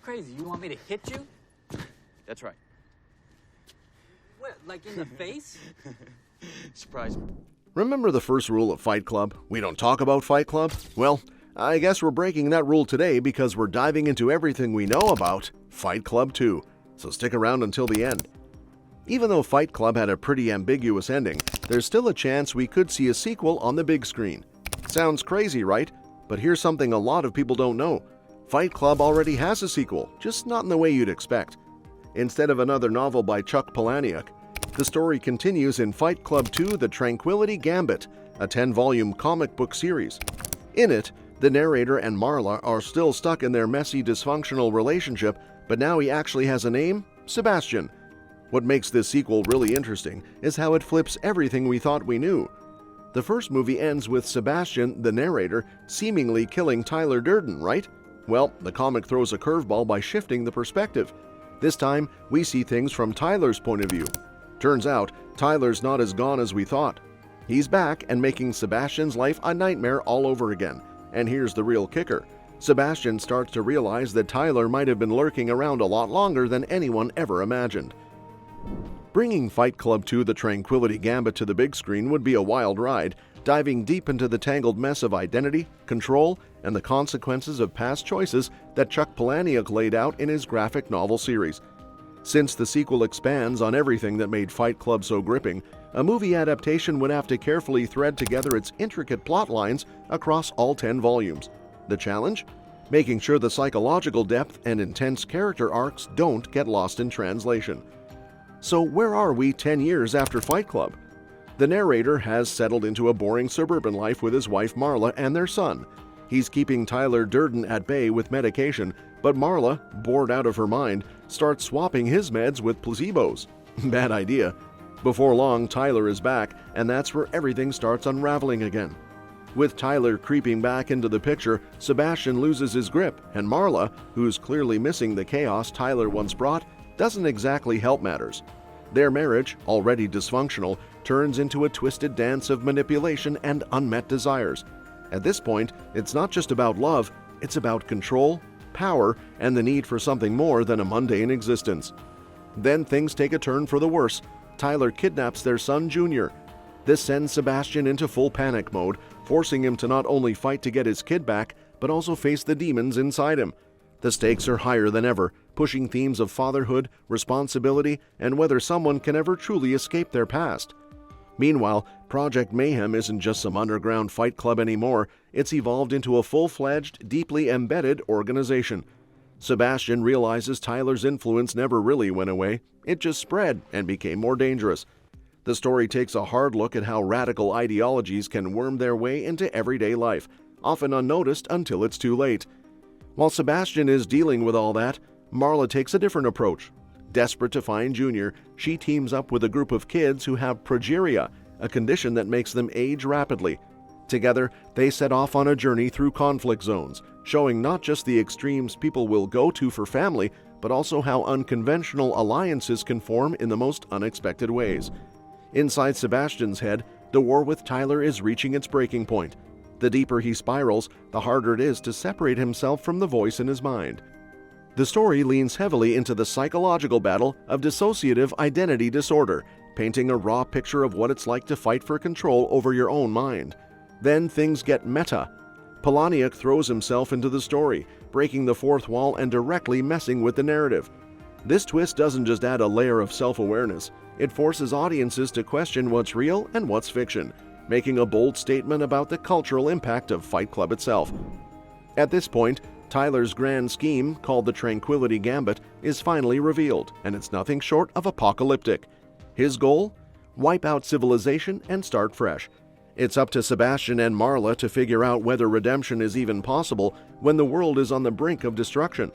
crazy. You want me to hit you? That's right. What, like in the face? Surprise me. Remember the first rule of Fight Club? We don't talk about Fight Club? Well, I guess we're breaking that rule today because we're diving into everything we know about Fight Club 2. So stick around until the end. Even though Fight Club had a pretty ambiguous ending, there's still a chance we could see a sequel on the big screen. Sounds crazy, right? But here's something a lot of people don't know. Fight Club already has a sequel, just not in the way you'd expect. Instead of another novel by Chuck Palahniuk, the story continues in Fight Club 2: The Tranquility Gambit, a 10-volume comic book series. In it, the narrator and Marla are still stuck in their messy, dysfunctional relationship, but now he actually has a name: Sebastian. What makes this sequel really interesting is how it flips everything we thought we knew. The first movie ends with Sebastian, the narrator, seemingly killing Tyler Durden, right? Well, the comic throws a curveball by shifting the perspective. This time, we see things from Tyler's point of view. Turns out, Tyler's not as gone as we thought. He's back and making Sebastian's life a nightmare all over again. And here's the real kicker. Sebastian starts to realize that Tyler might have been lurking around a lot longer than anyone ever imagined. Bringing Fight Club 2: The Tranquility Gambit to the big screen would be a wild ride, diving deep into the tangled mess of identity, control, and the consequences of past choices that Chuck Palahniuk laid out in his graphic novel series. Since the sequel expands on everything that made Fight Club so gripping, a movie adaptation would have to carefully thread together its intricate plot lines across all 10 volumes. The challenge? Making sure the psychological depth and intense character arcs don't get lost in translation. So where are we 10 years after Fight Club? The narrator has settled into a boring suburban life with his wife Marla and their son. He's keeping Tyler Durden at bay with medication, but Marla, bored out of her mind, starts swapping his meds with placebos. Bad idea. Before long, Tyler is back, and that's where everything starts unraveling again. With Tyler creeping back into the picture, Sebastian loses his grip, and Marla, who's clearly missing the chaos Tyler once brought, doesn't exactly help matters. Their marriage, already dysfunctional, turns into a twisted dance of manipulation and unmet desires. At this point, it's not just about love, it's about control, power, and the need for something more than a mundane existence. Then things take a turn for the worse. Tyler kidnaps their son, Junior. This sends Sebastian into full panic mode, forcing him to not only fight to get his kid back, but also face the demons inside him. The stakes are higher than ever, pushing themes of fatherhood, responsibility, and whether someone can ever truly escape their past. Meanwhile, Project Mayhem isn't just some underground fight club anymore, it's evolved into a full-fledged, deeply embedded organization. Sebastian realizes Tyler's influence never really went away, it just spread and became more dangerous. The story takes a hard look at how radical ideologies can worm their way into everyday life, often unnoticed until it's too late. While Sebastian is dealing with all that, Marla takes a different approach. Desperate to find Junior, she teams up with a group of kids who have progeria, a condition that makes them age rapidly. Together, they set off on a journey through conflict zones, showing not just the extremes people will go to for family, but also how unconventional alliances can form in the most unexpected ways. Inside Sebastian's head, the war with Tyler is reaching its breaking point. The deeper he spirals, the harder it is to separate himself from the voice in his mind. The story leans heavily into the psychological battle of dissociative identity disorder, painting a raw picture of what it's like to fight for control over your own mind. Then things get meta. Palahniuk throws himself into the story, breaking the fourth wall and directly messing with the narrative. This twist doesn't just add a layer of self-awareness, it forces audiences to question what's real and what's fiction, making a bold statement about the cultural impact of Fight Club itself. At this point, Tyler's grand scheme, called the Tranquility Gambit, is finally revealed, and it's nothing short of apocalyptic. His goal? Wipe out civilization and start fresh. It's up to Sebastian and Marla to figure out whether redemption is even possible when the world is on the brink of destruction.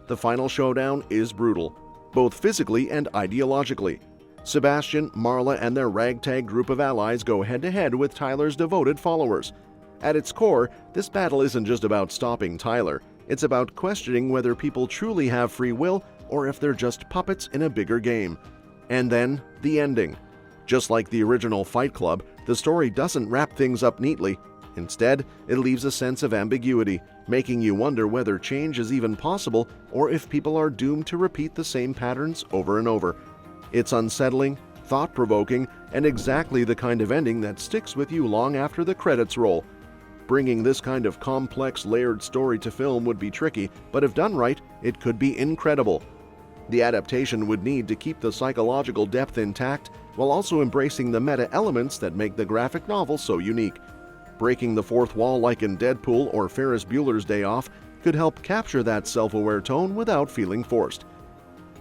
The final showdown is brutal, both physically and ideologically. Sebastian, Marla, and their ragtag group of allies go head-to-head with Tyler's devoted followers. At its core, this battle isn't just about stopping Tyler. It's about questioning whether people truly have free will or if they're just puppets in a bigger game. And then, the ending. Just like the original Fight Club, the story doesn't wrap things up neatly. Instead, it leaves a sense of ambiguity, making you wonder whether change is even possible or if people are doomed to repeat the same patterns over and over. It's unsettling, thought-provoking, and exactly the kind of ending that sticks with you long after the credits roll. Bringing this kind of complex, layered story to film would be tricky, but if done right, it could be incredible. The adaptation would need to keep the psychological depth intact while also embracing the meta elements that make the graphic novel so unique. Breaking the fourth wall like in Deadpool or Ferris Bueller's Day Off could help capture that self-aware tone without feeling forced.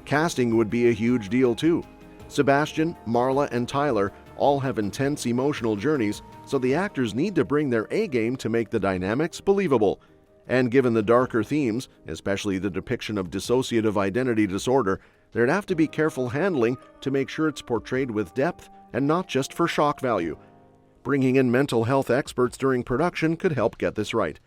Casting would be a huge deal too. Sebastian, Marla, and Tyler all have intense emotional journeys, so the actors need to bring their A-game to make the dynamics believable. And given the darker themes, especially the depiction of dissociative identity disorder, there'd have to be careful handling to make sure it's portrayed with depth and not just for shock value. Bringing in mental health experts during production could help get this right.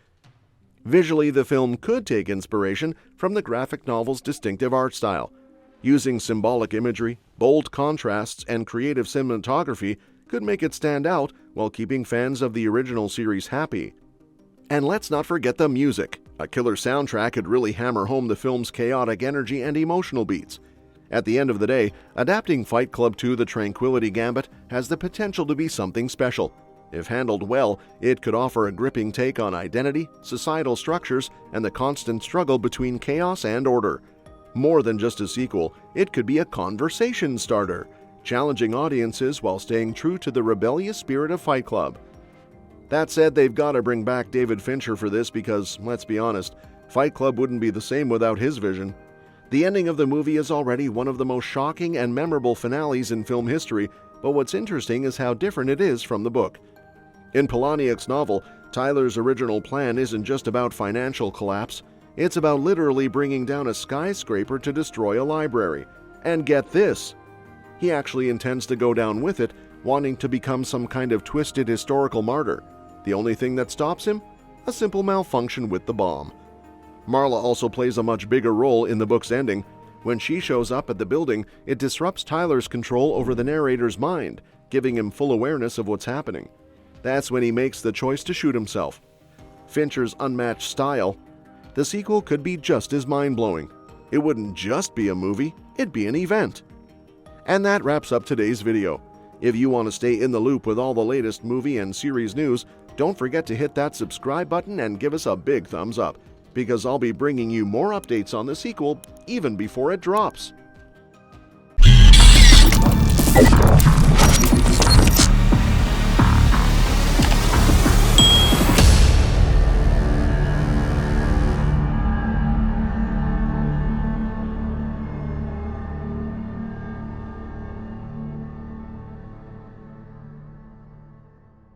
Visually, the film could take inspiration from the graphic novel's distinctive art style. Using symbolic imagery, bold contrasts, and creative cinematography could make it stand out while keeping fans of the original series happy. And let's not forget the music. A killer soundtrack could really hammer home the film's chaotic energy and emotional beats. At the end of the day, adapting Fight Club 2: The Tranquility Gambit has the potential to be something special. If handled well, it could offer a gripping take on identity, societal structures, and the constant struggle between chaos and order. More than just a sequel, it could be a conversation starter, challenging audiences while staying true to the rebellious spirit of Fight Club. That said, they've got to bring back David Fincher for this because, let's be honest, Fight Club wouldn't be the same without his vision. The ending of the movie is already one of the most shocking and memorable finales in film history, but what's interesting is how different it is from the book. In Palahniuk's novel, Tyler's original plan isn't just about financial collapse, it's about literally bringing down a skyscraper to destroy a library. And get this! He actually intends to go down with it, wanting to become some kind of twisted historical martyr. The only thing that stops him? A simple malfunction with the bomb. Marla also plays a much bigger role in the book's ending. When she shows up at the building, it disrupts Tyler's control over the narrator's mind, giving him full awareness of what's happening. That's when he makes the choice to shoot himself. Fincher's unmatched style. The sequel could be just as mind-blowing. It wouldn't just be a movie, it'd be an event. And that wraps up today's video. If you want to stay in the loop with all the latest movie and series news, don't forget to hit that subscribe button and give us a big thumbs up, because I'll be bringing you more updates on the sequel even before it drops.